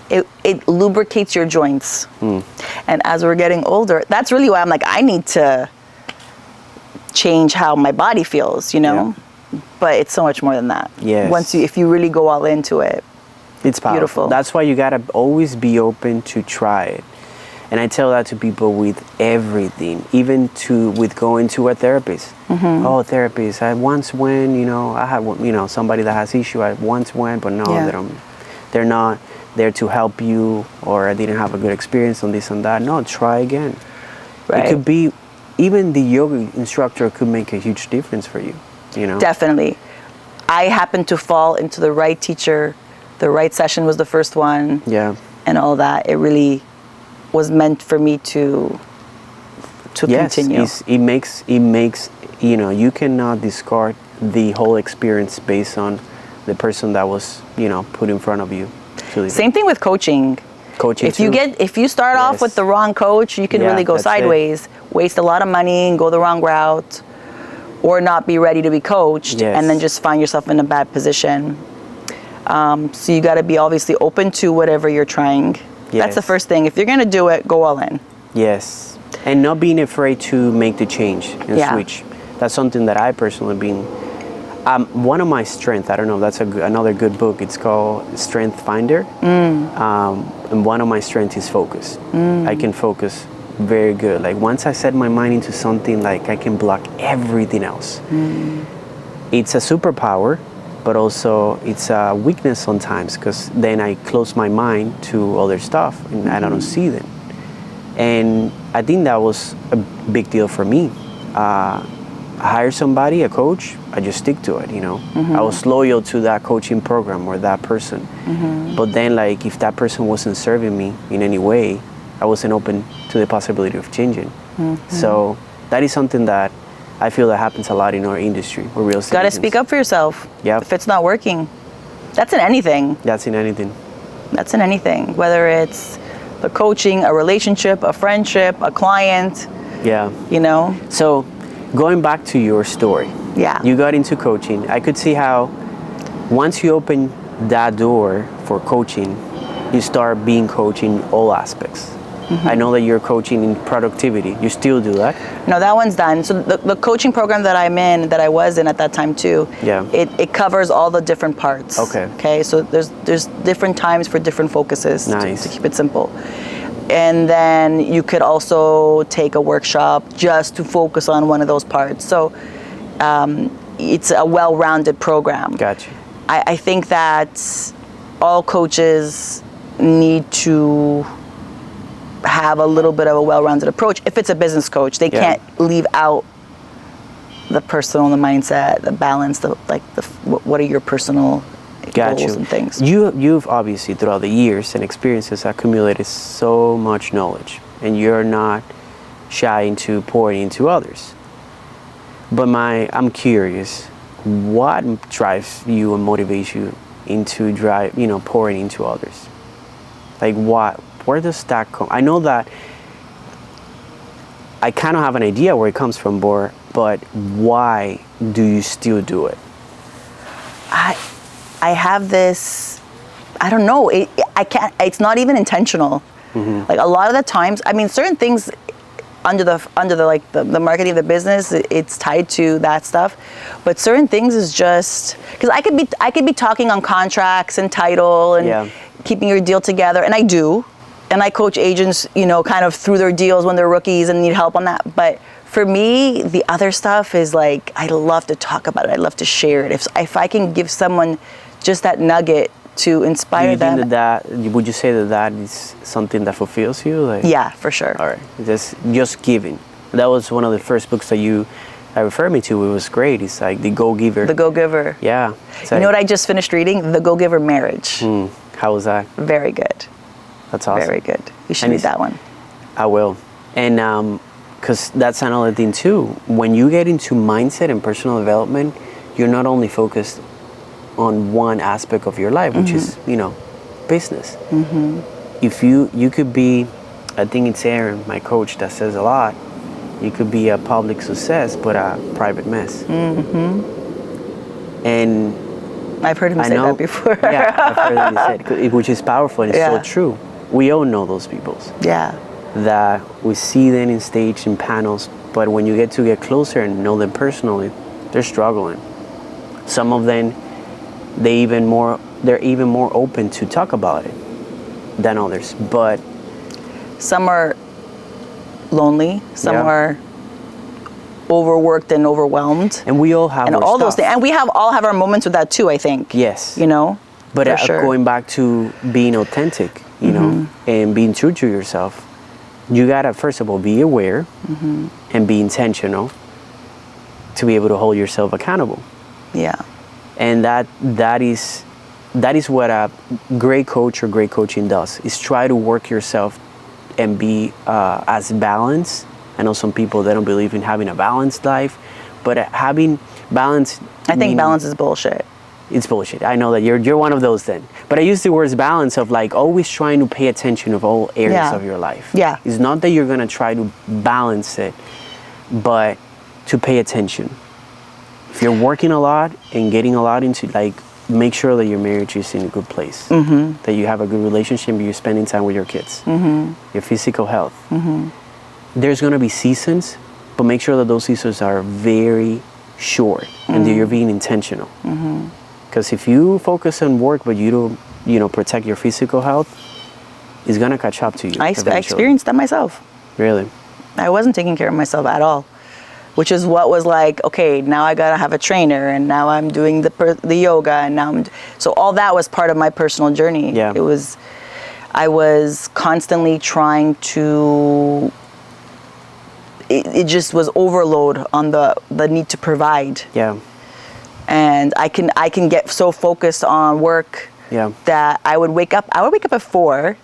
It lubricates your joints. And as we're getting older, that's really why I'm like, I need to change how my body feels, Yeah. But it's so much more than that. Yes. If you really go all into it, it's powerful. Beautiful. That's why you gotta always be open to try it. And I tell that to people with everything, even with going to a therapist. Mm-hmm. Oh, therapist, I once went, I have, somebody that has issue, I once went, but no, they're not there to help you, or I didn't have a good experience on this and that. No, try again. Right. It could be, even the yoga instructor could make a huge difference for you, Definitely. I happened to fall into the right teacher. The right session was the first one. Yeah. And all that. It really was meant for me to continue. Yes, it makes, you cannot discard the whole experience based on the person that was, put in front of you. Same thing with coaching. If you start off with the wrong coach, you can really go sideways, waste a lot of money and go the wrong route, or not be ready to be coached, and then just find yourself in a bad position. So you got to be obviously open to whatever you're trying. Yes. That's the first thing. If you're going to do it, go all in. Yes. And not being afraid to make the change and switch. That's something that I personally been... one of my strengths, I don't know, that's another good book. It's called Strength Finder. And one of my strengths is focus. I can focus very good. Like once I set my mind into something, like I can block everything else. It's a superpower, but also it's a weakness sometimes, because then I close my mind to other stuff and I don't see them. And I think that was a big deal for me. I hire somebody, a coach, I just stick to it, I was loyal to that coaching program or that person. But then, like, if that person wasn't serving me in any way, I wasn't open to the possibility of changing. So that is something that I feel that happens a lot in our industry. We're real estate Got to agents. speak up for yourself. Yeah. If it's not working, that's in anything. That's in anything. That's in anything, whether it's the coaching, a relationship, a friendship, a client. Yeah. So going back to your story. Yeah. You got into coaching. I could see how once you open that door for coaching, you start being coached in all aspects. I know that you're coaching in productivity. You still do that? No, that one's done. So the coaching program that I'm in, that I was in at that time too, it covers all the different parts. Okay. So there's different times for different focuses. To keep it simple. And then you could also take a workshop just to focus on one of those parts. So it's a well-rounded program. Gotcha. I think that all coaches need to have a little bit of a well-rounded approach. If it's a business coach, they can't leave out the personal, the mindset, the balance, what are your personal goals and things. You've obviously throughout the years and experiences accumulated so much knowledge, and you're not shy into pouring into others. But I'm curious, what drives you and motivates you into pouring into others? Like where does that come? I know that I kind of have an idea where it comes from, but why do you still do it? I have this, I don't know, it's not even intentional. Like a lot of the times, I mean, certain things under the marketing of the business, it's tied to that stuff. But certain things is just, because I could be talking on contracts and title and keeping your deal together, and I do. And I coach agents, kind of through their deals when they're rookies and need help on that. But for me, the other stuff is like, I love to talk about it. I love to share it. If I can give someone just that nugget to inspire them. Would you say that is something that fulfills you? Yeah, for sure. All right, just giving. That was one of the first books that I referred me to. It was great. It's like The Go-Giver. The Go-Giver. Yeah. You know what I just finished reading? The Go-Giver Marriage. How was that? Very good. That's awesome. Very good. You should read that one. I will. And because that's another thing too. When you get into mindset and personal development, you're not only focused on one aspect of your life, which is, business. If you could be, I think it's Aaron, my coach, that says a lot, you could be a public success, but a private mess. And I've heard him say that before. Yeah, I've heard him say it, which is powerful and it's so true. We all know those people. Yeah. That we see them in stage, in panels, but when you get closer and know them personally, they're struggling. Some of them, they're even more open to talk about it than others. But some are lonely, some are overworked and overwhelmed. And we all have all those things. And we all have our moments with that too, I think. Yes. But going back to being authentic, and being true to yourself, you gotta first of all be aware and be intentional to be able to hold yourself accountable. Yeah. And that is what a great coach or great coaching does, is try to work yourself and be as balanced. I know some people, they don't believe in having a balanced life, but having balance. I think balance is bullshit. It's bullshit. I know that you're one of those then. But I use the words balance of like always trying to pay attention of all areas of your life. Yeah. It's not that you're going to try to balance it, but to pay attention. If you're working a lot and getting a lot into, make sure that your marriage is in a good place. That you have a good relationship, you're spending time with your kids. Your physical health. There's going to be seasons, but make sure that those seasons are very short and that you're being intentional. Because if you focus on work but you don't, protect your physical health, it's gonna catch up to you. I experienced that myself. Really? I wasn't taking care of myself at all, which is what was like, okay, now I gotta have a trainer, and now I'm doing the yoga, and now so all that was part of my personal journey. Yeah. I was constantly trying to. It just was overload on the need to provide. Yeah. And I can get so focused on work that I would wake up at 4.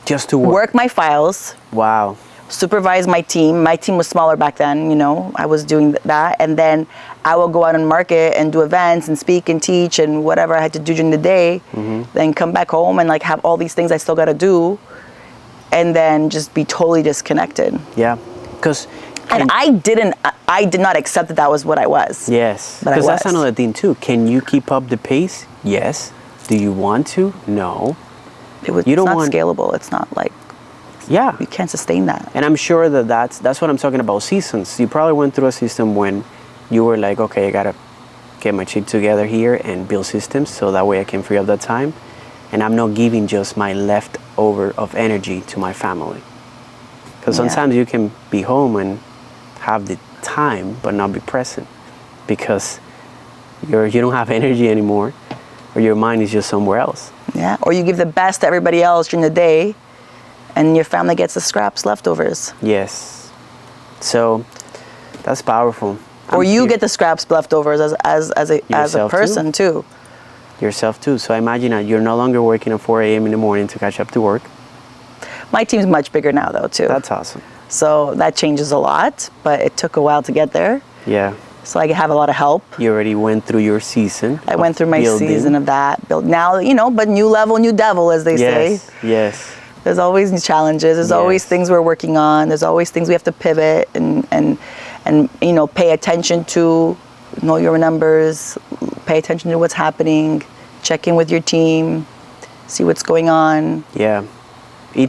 Just to work my files. Wow. Supervise my team. My team was smaller back then, I was doing that. And then I will go out and market and do events and speak and teach and whatever I had to do during the day. Then come back home and have all these things I still got to do. And then just be totally disconnected. Yeah. And I did not accept that was what I was. Yes. But Because that's another thing too. Can you keep up the pace? Yes. Do you want to? No. It's not scalable. It's not Yeah. You can't sustain that. And I'm sure that's what I'm talking about, seasons. You probably went through a system when you were like, okay, I got to get my shit together here and build systems so that way I can free up that time. And I'm not giving just my leftover of energy to my family. Because sometimes you can be home and have the time but not be present because you don't have energy anymore, or your mind is just somewhere else. Yeah, or you give the best to everybody else during the day and your family gets the scraps, leftovers. Yes. So that's powerful. Or you get the scraps, leftovers as a person too. Yourself too. So I imagine that you're no longer working at 4 a.m. in the morning to catch up to work. My team's much bigger now though too. That's awesome. So that changes a lot, but it took a while to get there. Yeah. So I have a lot of help. You already went through your season. I went through my season of that. Now, but new level, new devil, as they say. Yes. There's always new challenges. There's always things we're working on. There's always things we have to pivot and pay attention to, know your numbers, pay attention to what's happening, check in with your team, see what's going on. Yeah.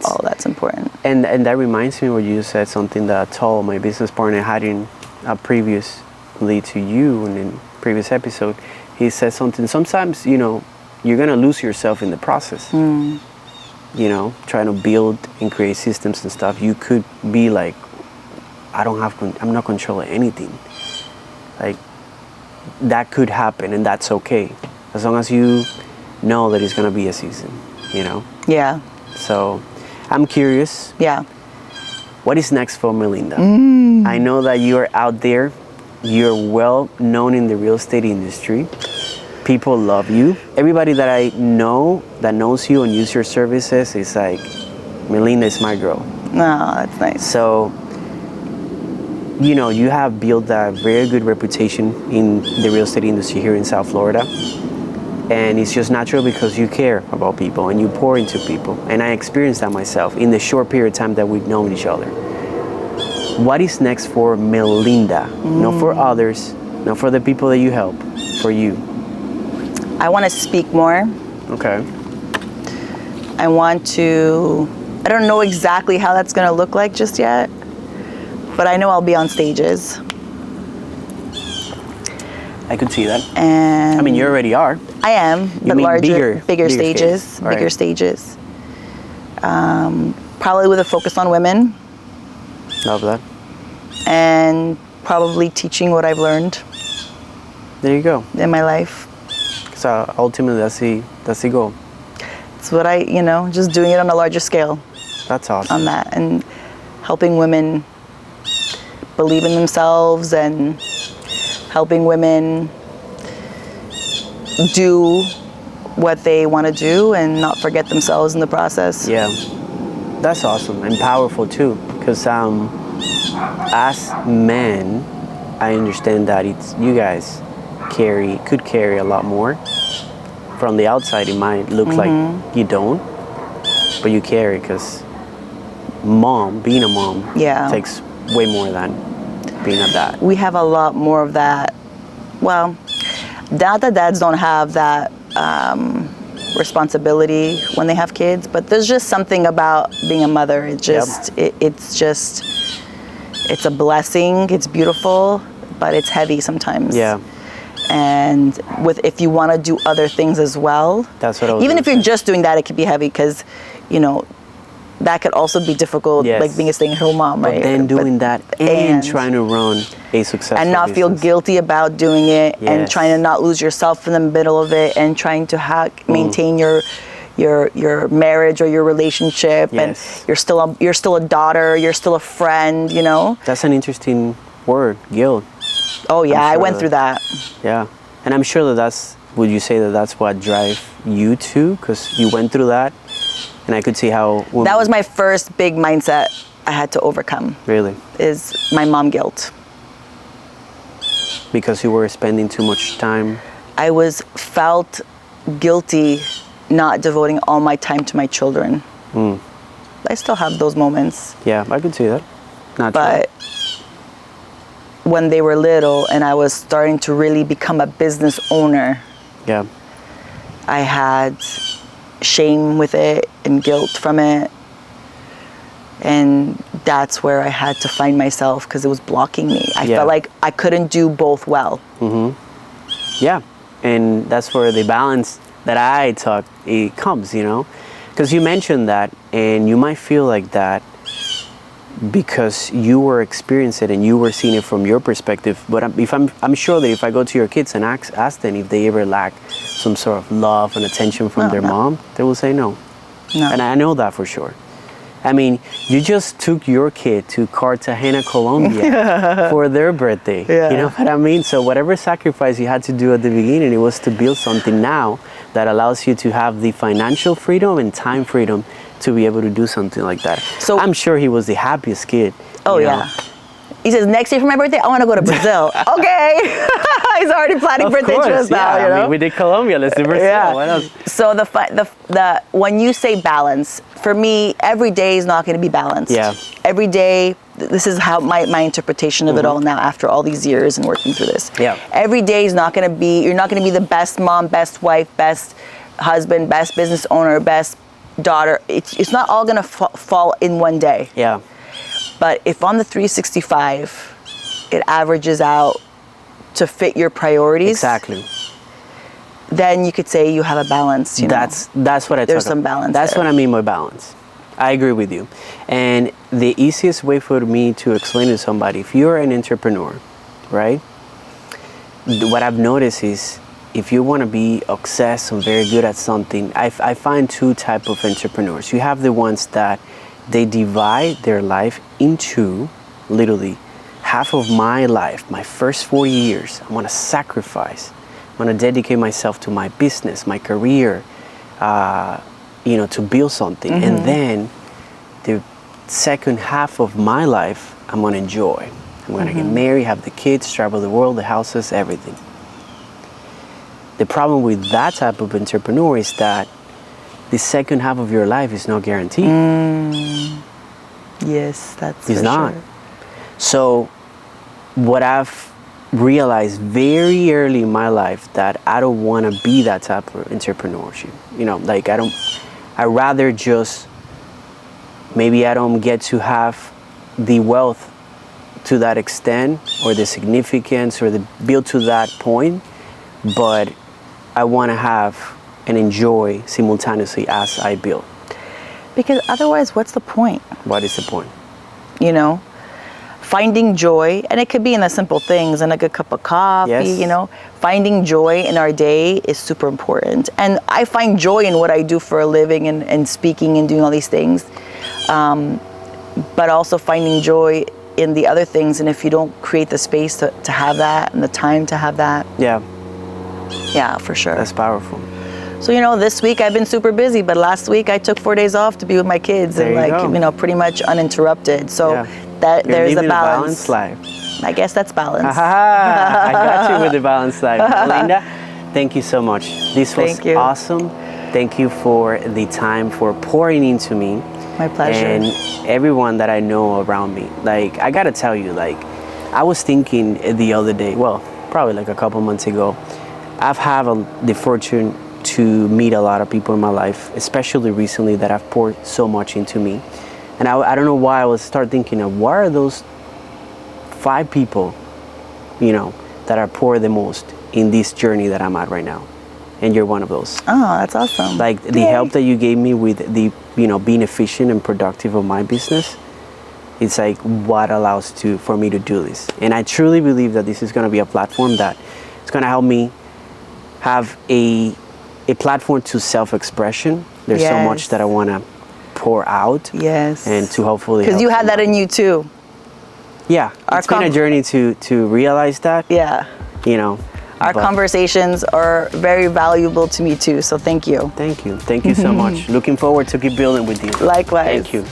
All that's important. And that reminds me what you said, something that I told my business partner had in a previously to you and in previous episode. He said something, sometimes, you're going to lose yourself in the process. Trying to build and create systems and stuff. You could be like, I'm not controlling anything. Like, that could happen and that's okay. As long as you know that it's going to be a season, Yeah. So, I'm curious. Yeah. What is next for Melinda? I know that you are out there. You're well known in the real estate industry. People love you. Everybody that I know that knows you and use your services is like, Melinda is my girl. No, that's nice. So, you have built a very good reputation in the real estate industry here in South Florida. And it's just natural because you care about people and you pour into people. And I experienced that myself in the short period of time that we've known each other. What is next for Melinda? Not for others, not for the people that you help, for you. I want to speak more. Okay. I don't know exactly how that's going to look like just yet, but I know I'll be on stages. I could see that. And I mean, you already are. I am, but larger, bigger stages, Right. bigger stages. Probably with a focus on women. Love that. And probably teaching what I've learned. There you go. In my life. So ultimately, that's the goal. It's what just doing it on a larger scale. That's awesome. On that, and helping women believe in themselves and helping women do what they want to do and not forget themselves in the process. Yeah, that's awesome and powerful too. Because as men, I understand that you guys could carry a lot more. From the outside, it might look like you don't, but you carry because being a mom takes way more than being a dad. We have a lot more of that. Well, not that dads don't have that responsibility when they have kids, but there's just something about being a mother. It's a blessing. It's beautiful, but it's heavy sometimes. Yeah. And if you want to do other things as well, that's what I was even if you're just doing that, it could be heavy because, that could also be difficult, like being a stay-at-home mom, right? But then doing that and trying to run a successful and not feel guilty about doing it, and trying to not lose yourself in the middle of it, and trying to maintain your marriage or your relationship, and you're still a daughter, you're still a friend, That's an interesting word, guilt. Oh yeah, I went through that. Yeah, and I'm sure would you say that that's what drive you to? Because you went through that, and I could see how. That was my first big mindset I had to overcome. Really? Is my mom guilt. Because you were spending too much time? I felt guilty not devoting all my time to my children. I still have those moments. Yeah, I could see that. But when they were little and I was starting to really become a business owner, I had shame with it and guilt from it. And that's where I had to find myself because it was blocking me. I felt like I couldn't do both well. Yeah, and that's where the balance that I talk, it comes, you know? Because you mentioned that, and you might feel like that because you were experiencing it and you were seeing it from your perspective. But I'm sure that if I go to your kids and ask them if they ever lack some sort of love and attention from their mom, they will say no. And I know that for sure. I mean, you just took your kid to Cartagena, Colombia for their birthday. You know what I mean? So whatever sacrifice you had to do at the beginning, it was to build something now that allows you to have the financial freedom and time freedom to be able to do something like that. So I'm sure he was the happiest kid. Oh, yeah. He says, next year for my birthday, I want to go to Brazil. Okay. He's already planning birthday trips now, you know? I mean, we did Colombia, let's do Brazil. What else? So the when you say balance, for me, every day is not going to be balanced. Every day, this is how my interpretation of it all now after all these years and working through this. Every day is not going to be, you're not going to be the best mom, best wife, best husband, best business owner, best daughter. It's not all going to fall in one day. But if on the 365, it averages out to fit your priorities. Then you could say you have a balance. You know? That's what I talk about. There's some balance. That's what I mean by balance. I agree with you. And the easiest way for me to explain to somebody, if you're an entrepreneur, right? What I've noticed is if you want to be obsessed and very good at something, I find two types of entrepreneurs. You have the ones that they divide their life into literally half of my life, my first 40 years, I want to sacrifice. I want to dedicate myself to my business, my career, you know, to build something. And then the second half of my life, I'm going to enjoy. I'm going to get married, have the kids, travel the world, the houses, everything. The problem with that type of entrepreneur is that the second half of your life is not guaranteed. Yes, that's it's for not. Sure. So what I've realized very early in my life that I don't want to be that type of entrepreneurship. You know, like I rather just, maybe I don't get to have the wealth to that extent or the significance or the build to that point, but I want to have and enjoy simultaneously as I build. Because otherwise, what's the point? What is the point? You know, finding joy, and it could be in the simple things, and a good cup of coffee, you know, finding joy in our day is super important. And I find joy in what I do for a living and speaking and doing all these things. But also finding joy in the other things. And if you don't create the space to have that and the time to have that. Yeah, for sure. That's powerful. So, you know, this week I've been super busy, but last week I took 4 days off to be with my kids and you know, pretty much uninterrupted. So that there's a balance. Balanced life. I guess that's balance. I got you with the balanced life. Melinda, thank you so much. This was awesome. Thank you for the time, for pouring into me. My pleasure. And everyone that I know around me. Like, I gotta tell you, like, I was thinking the other day, well, probably like a couple months ago, I've had the fortune to meet a lot of people in my life, especially recently, that have poured so much into me. And I don't know why I was start thinking of what are those 5 people, you know, that are poured the most in this journey that I'm at right now. And you're one of those. Oh, that's awesome. Like the help that you gave me with the, you know, being efficient and productive of my business, it's like what allows for me to do this. And I truly believe that this is going to be a platform that it's going to help me have a platform to self-expression. There's so much that I want to pour out. And to hopefully because you had that in you too. Yeah, it's been a journey to realize that. You know. Our conversations are very valuable to me too, so thank you. Thank you so much. Looking forward to keep building with you. Likewise. Thank you.